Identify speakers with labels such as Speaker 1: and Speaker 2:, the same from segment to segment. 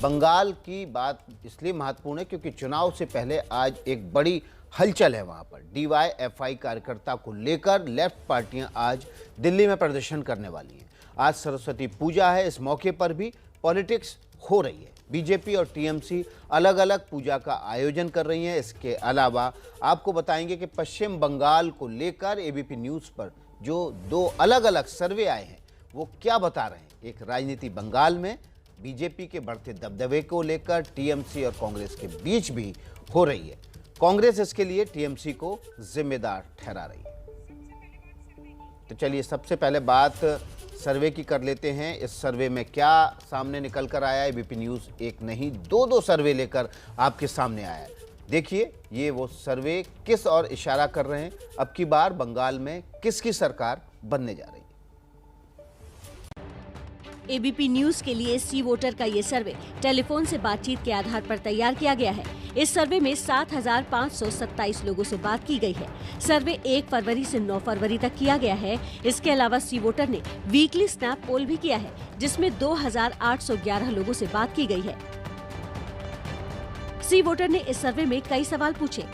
Speaker 1: बंगाल की बात इसलिए महत्वपूर्ण है क्योंकि चुनाव से पहले आज एक बड़ी हलचल है वहां पर। डीवाईएफआई कार्यकर्ता को लेकर लेफ्ट पार्टियां आज दिल्ली में प्रदर्शन करने वाली हैं। आज सरस्वती पूजा है, इस मौके पर भी पॉलिटिक्स हो रही है। बीजेपी और टीएमसी अलग अलग पूजा का आयोजन कर रही हैं। इसके अलावा आपको बताएंगे कि पश्चिम बंगाल को लेकर एबीपी न्यूज़ पर जो दो अलग अलग सर्वे आए हैं वो क्या बता रहे हैं। एक राजनीति बंगाल में बीजेपी के बढ़ते दबदबे को लेकर टीएमसी और कांग्रेस के बीच भी हो रही है। कांग्रेस इसके लिए टीएमसी को जिम्मेदार ठहरा रही है। तो चलिए सबसे पहले बात सर्वे की कर लेते हैं। इस सर्वे में क्या सामने निकल कर आया है। एबीपी न्यूज़ एक नहीं दो सर्वे लेकर आपके सामने आया है। देखिए ये वो सर्वे किस और इशारा कर रहे हैं। अब की बार बंगाल में किसकी सरकार बनने जा रही है।
Speaker 2: एबीपी न्यूज के लिए सी वोटर का ये सर्वे टेलीफोन से बातचीत के आधार पर तैयार किया गया है। इस सर्वे में 7,527 लोगों से बात की गई है। सर्वे 1 फरवरी से 9 फरवरी तक किया गया है। इसके अलावा सी वोटर ने वीकली स्नैप पोल भी किया है, जिसमें 2,811 लोगों से बात की गई है। सी वोटर ने इस सर्वे में कई सवाल पूछे,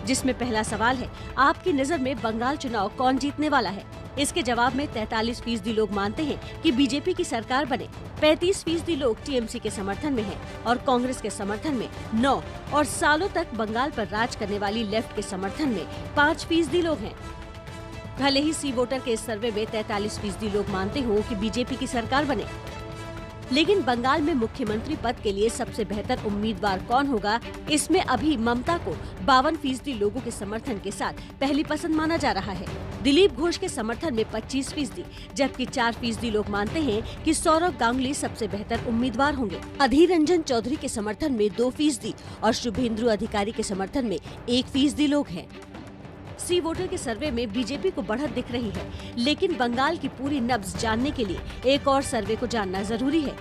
Speaker 2: जिसमें पहला सवाल है, आपकी नजर में बंगाल चुनाव कौन जीतने वाला है। इसके जवाब में 43% लोग मानते हैं कि बीजेपी की सरकार बने, 35% लोग टीएमसी के समर्थन में हैं और कांग्रेस के समर्थन में 9 और सालों तक बंगाल पर राज करने वाली लेफ्ट के समर्थन में 5% लोग हैं। भले ही सी वोटर के इस सर्वे में 43% लोग मानते हों कि बीजेपी की सरकार बने, लेकिन बंगाल में मुख्यमंत्री पद के लिए सबसे बेहतर उम्मीदवार कौन होगा, इसमें अभी ममता को 52% लोगों के समर्थन के साथ पहली पसंद माना जा रहा है। दिलीप घोष के समर्थन में 25%, जबकि 4% लोग मानते हैं कि सौरव गांगुली सबसे बेहतर उम्मीदवार होंगे। अधीर रंजन चौधरी के समर्थन में 2% और शुभेंदु अधिकारी के समर्थन में 1% लोग हैं। सी वोटर के सर्वे में बीजेपी को बढ़त दिख रही है, लेकिन बंगाल की पूरी नब्ज जानने के लिए एक और सर्वे को जानना जरूरी है।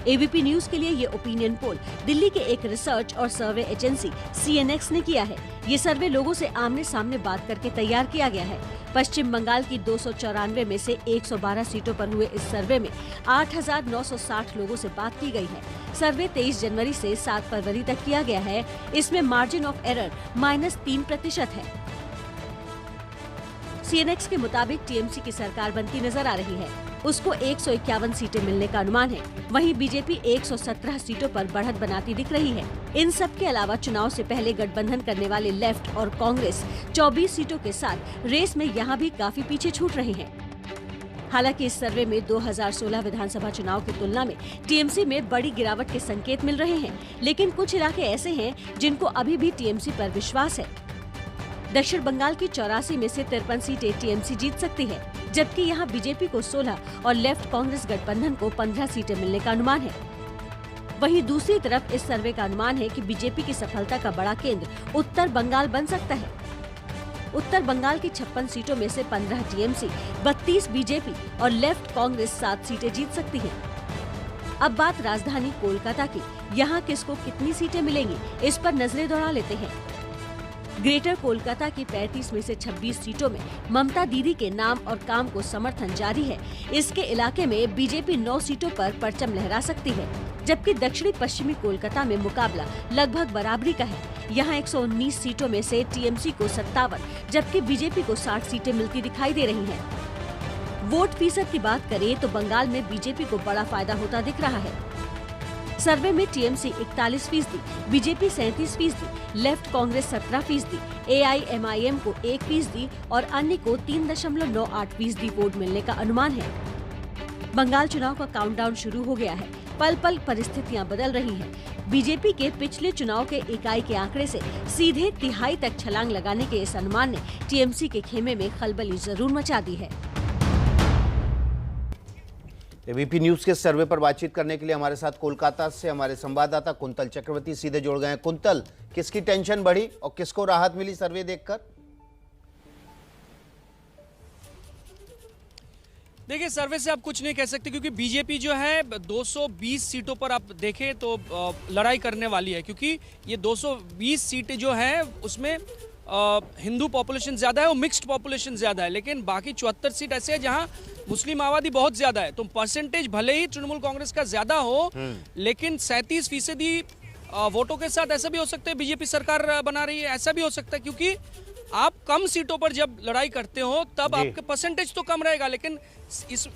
Speaker 2: एबीपी न्यूज के लिए ये ओपिनियन पोल दिल्ली के एक रिसर्च और सर्वे एजेंसी सीएनएक्स ने किया है। ये सर्वे लोगों से आमने सामने बात करके तैयार किया गया है। पश्चिम बंगाल की 294 में से 112 सीटों पर हुए इस सर्वे में 8,960 लोगों से बात की गई है। सर्वे 23 जनवरी से 7 फरवरी तक किया गया है। इसमें मार्जिन ऑफ एरर -3% है। सीएनएक्स के मुताबिक टीएमसी की सरकार बनती नजर आ रही है। उसको 151 सीटें मिलने का अनुमान है। वहीं बीजेपी 117 सीटों पर बढ़त बनाती दिख रही है। इन सब के अलावा चुनाव से पहले गठबंधन करने वाले लेफ्ट और कांग्रेस 24 सीटों के साथ रेस में यहाँ भी काफी पीछे छूट रहे हैं। हालांकि इस सर्वे में 2016 विधानसभा चुनाव की तुलना में टीएमसी में बड़ी गिरावट के संकेत मिल रहे हैं, लेकिन कुछ इलाके ऐसे हैं जिनको अभी भी टीएमसी पर विश्वास है। दक्षिण बंगाल की 84 में से 53 सीटें टीएमसी जीत सकती है, जबकि यहाँ बीजेपी को 16 और लेफ्ट कांग्रेस गठबंधन को 15 सीटें मिलने का अनुमान है। वहीं दूसरी तरफ इस सर्वे का अनुमान है कि बीजेपी की सफलता का बड़ा केंद्र उत्तर बंगाल बन सकता है। उत्तर बंगाल की 56 सीटों में से 15 टीएमसी, 32 बीजेपी और लेफ्ट कांग्रेस 7 सीटें जीत सकती है। अब बात राजधानी कोलकाता की। यहाँ किसको कितनी सीटें मिलेंगी, इस पर नजरें दौड़ा लेते हैं। ग्रेटर कोलकाता की 35 में से 26 सीटों में ममता दीदी के नाम और काम को समर्थन जारी है। इसके इलाके में बीजेपी 9 सीटों पर परचम लहरा सकती है, जबकि दक्षिणी पश्चिमी कोलकाता में मुकाबला लगभग बराबरी का है। यहाँ 119 सीटों में से टीएमसी को 57, जबकि बीजेपी को 60 सीटें मिलती दिखाई दे रही हैं। वोट फीसद की बात करें तो बंगाल में बीजेपी को बड़ा फायदा होता दिख रहा है। सर्वे में TMC 41%, BJP 37%, left Congress 17%, AIMIM को 1% और अन्य को 3.98% वोट मिलने का अनुमान है। बंगाल चुनाव का काउंटडाउन शुरू हो गया है। पल पल परिस्थितियां बदल रही हैं। बीजेपी के पिछले चुनाव के इकाई के आंकड़े से सीधे तिहाई तक छलांग लगाने के इस अनुमान ने टीएमसी के खेमे में खलबली जरूर मचा दी है।
Speaker 1: एबीपी न्यूज के सर्वे पर बातचीत करने के लिए हमारे साथ कोलकाता से हमारे संवाददाता कुंतल चक्रवर्ती सीधे जुड़ गए हैं। कुंतल, किसकी टेंशन बढ़ी और किसको राहत मिली सर्वे देखकर?
Speaker 3: देखिए, सर्वे से आप कुछ नहीं कह सकते, क्योंकि बीजेपी जो है 220 सीटों पर आप देखें तो लड़ाई करने वाली है, क्योंकि ये 220 सीटें जो है उसमें हिंदू पॉपुलेशन ज़्यादा है और मिक्स्ड पॉपुलेशन ज़्यादा है, लेकिन बाकी 74 सीट ऐसे है जहां मुस्लिम आबादी बहुत ज़्यादा है। तो परसेंटेज भले ही तृणमूल कांग्रेस का ज़्यादा हो, लेकिन 37% वोटों के साथ ऐसा भी हो सकता है बीजेपी सरकार बना रही है, ऐसा भी हो सकता है, क्योंकि आप कम सीटों पर जब लड़ाई करते हो तब आपके परसेंटेज तो कम रहेगा, लेकिन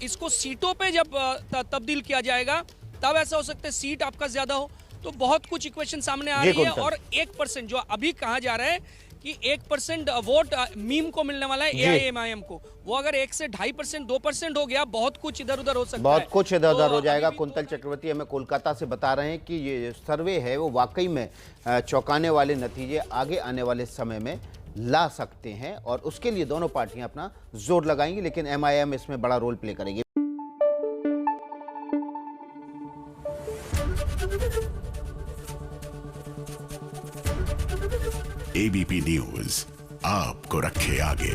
Speaker 3: इसको सीटों पे जब तब्दील किया जाएगा तब ऐसा हो सकता है सीट आपका ज्यादा हो। तो बहुत कुछ इक्वेशन सामने आ रही है। और 1% जो अभी कहा जा रहा है कि 1% वोट मीम को मिलने वाला है, AIMIM को, वो अगर 1 से 2.5%, 2% हो गया, बहुत कुछ इधर उधर हो सकता है,
Speaker 1: बहुत कुछ इधर उधर हो जाएगा।
Speaker 3: तो
Speaker 1: कुंतल चक्रवर्ती हमें कोलकाता से बता रहे हैं कि ये सर्वे है वो वाकई में चौंकाने वाले नतीजे आगे आने वाले समय में ला सकते हैं, और उसके लिए दोनों पार्टियां अपना जोर लगाएंगी, लेकिन MIM इसमें बड़ा रोल प्ले करेगी।
Speaker 4: ABP न्यूज आपको रखे आगे।